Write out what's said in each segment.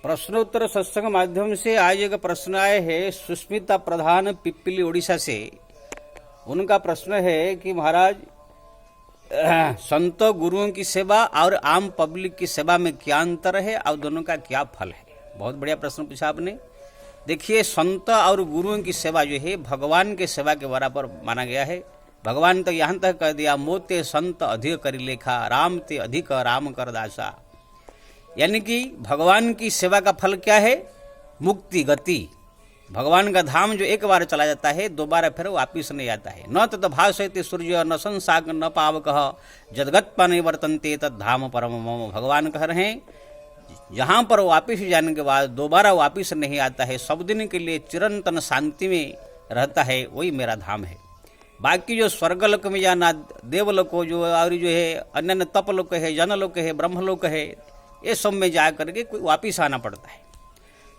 प्रश्नोत्तर सत्संग माध्यम से आज एक प्रश्न आए हैं सुष्मिता प्रधान पिप्पली उड़ीसा से। उनका प्रश्न है कि महाराज संतों गुरुओं की सेवा और आम पब्लिक की सेवा में क्या अंतर है और दोनों का क्या फल है। बहुत बढ़िया प्रश्न पूछा आपने। देखिए, संत और गुरुओं की सेवा जो है भगवान के सेवा के बराबर माना गया है। भगवान तो यहाँ तक कह दिया, मोते संत अधिक करी लेखा, राम ते अधिक राम कर दासा। यानी कि भगवान की सेवा का फल क्या है? मुक्ति, गति। भगवान का धाम जो एक बार चला जाता है दोबारा फिर वापिस नहीं आता है। न तत् भाषयते सूर्य न संसाग न पावकः जदगत्पा नहीं वर्तन्ते तद धाम परम मम। भगवान कह रहे हैं जहाँ पर वापिस जाने के बाद दोबारा वापिस नहीं आता है, सब दिन के लिए चिरंतन शांति में रहता है, वही मेरा धाम है। बाकी जो स्वर्गलोक में जाना, देवलोक जो और जो है अन्य तपलोक है, जनलोक है, ब्रह्मलोक है, ये सब में जा करके कोई वापिस आना पड़ता है।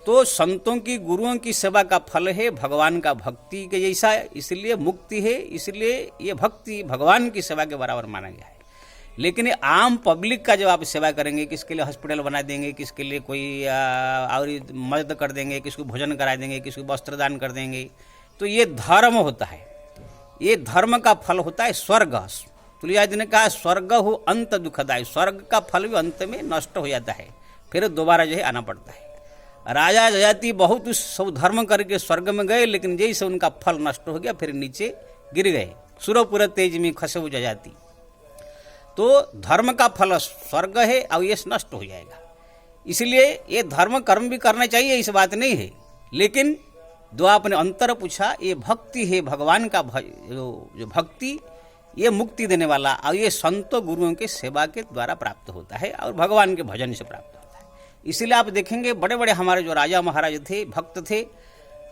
तो संतों की गुरुओं की सेवा का फल है भगवान का भक्ति के जैसा, इसलिए मुक्ति है, इसलिए ये भक्ति भगवान की सेवा के बराबर माना गया है। लेकिन आम पब्लिक का जब आप सेवा करेंगे, किसके लिए हॉस्पिटल बना देंगे, किसके लिए कोई और मदद कर देंगे, किसको भोजन करा देंगे, किसको वस्त्र दान कर देंगे, तो ये धर्म होता है। ये धर्म का फल होता है स्वर्ग। तुलसीदास जी ने कहा स्वर्ग हो अंत दुखदाय। स्वर्ग का फल भी अंत में नष्ट हो जाता है, फिर दोबारा जो है आना पड़ता है। राजा जयाति बहुत सब धर्म करके स्वर्ग में गए, लेकिन जैसे उनका फल नष्ट हो गया फिर नीचे गिर गए। सुरपुर तेज में खसबु जयाति। तो धर्म का फल स्वर्ग है और ये नष्ट हो जाएगा। इसलिए ये धर्म कर्म भी करना चाहिए, इस बात नहीं है। लेकिन जो आपने अंतर पूछा, ये भक्ति है भगवान का जो भक्ति, ये मुक्ति देने वाला, और ये संतों गुरुओं के सेवा के द्वारा प्राप्त होता है और भगवान के भजन से प्राप्त होता है। इसीलिए आप देखेंगे बड़े बड़े हमारे जो राजा महाराज थे, भक्त थे,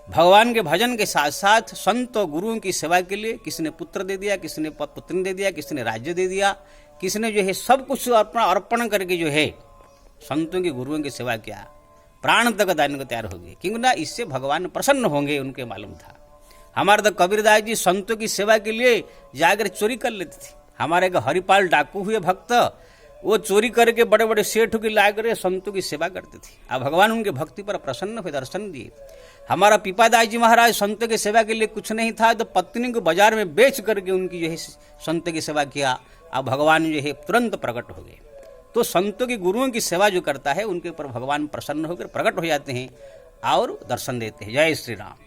भगवान के भजन के साथ साथ संतों गुरुओं की सेवा के लिए किसी ने पुत्र दे दिया, किसी ने पुत्री दे दिया, किसी ने राज्य दे दिया, किसी ने जो है सब कुछ अर्पण करके जो है संतों की गुरुओं की सेवा किया, प्राण तक दान को तैयार हो गए, क्योंकि ना इससे भगवान प्रसन्न होंगे, उनके मालूम था। हमारे तो कबीरदास जी संतों की सेवा के लिए जाकर चोरी कर लेते थे। हमारे एक हरिपाल डाकू हुए भक्त, वो चोरी करके बड़े बड़े सेठ की लाकर संतों की सेवा करते थे। अब भगवान उनके भक्ति पर प्रसन्न हुए, दर्शन दिए। हमारा पीपादास जी महाराज संतों की सेवा के लिए कुछ नहीं था तो पत्नी को बाजार में बेच करके उनकी जो है संतों की सेवा किया। अब भगवान जो है तुरंत प्रकट हो गए। तो संतों की गुरुओं की सेवा जो करता है उनके ऊपर भगवान प्रसन्न होकर प्रकट हो जाते हैं और दर्शन देते हैं। जय श्री राम।